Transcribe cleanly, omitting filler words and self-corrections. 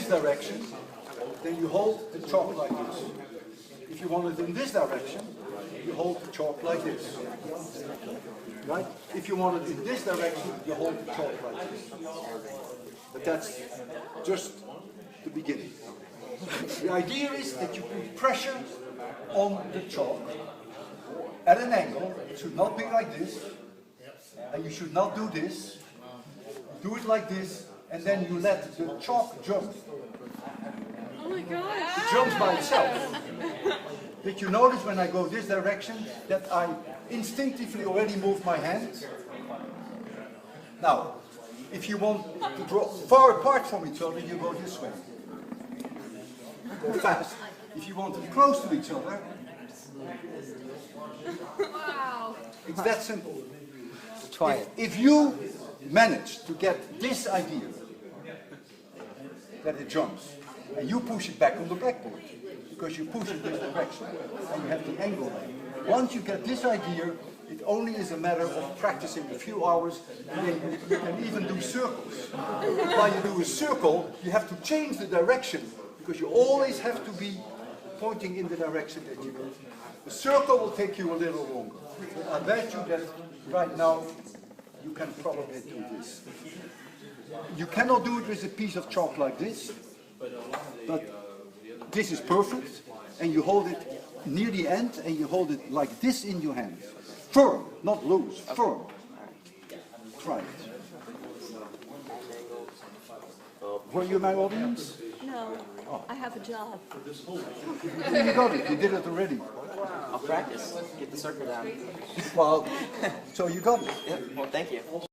this direction, then you hold the chalk like this. If you want it in this direction, you hold the chalk like this. Right? If you want it in this direction, you hold the chalk like this. But that's just the beginning. The idea is that you put pressure on the chalk at an angle. It should not be like this, and you should not do this. Do it like this, and then you let the chalk jump. Oh my God! It jumps by itself. Did you notice when I go this direction that I instinctively already move my hand? Now, if you want to draw far apart from each other, you go this way. Go fast. If you want them close to each other, Wow! it's that simple. Try it. If you manage to get this idea, that it jumps, and you push it back on the blackboard, because you push it this direction, and you have the angle there. Once you get this idea, it only is a matter of practicing a few hours, and then you can even do circles. While you do a circle, you have to change the direction, because you always have to be pointing in the direction that you go. The circle will take you a little longer. I bet you that right now you can probably do this. You cannot do it with a piece of chalk like this, but this is perfect, and you hold it near the end, and you hold it like this in your hand. Firm, not loose, firm. Try it. Were you my audience? No, I have a job. You got it, you did it already. I'll practice. Get the circle down. Well, so you got it. Yep. Well, thank you.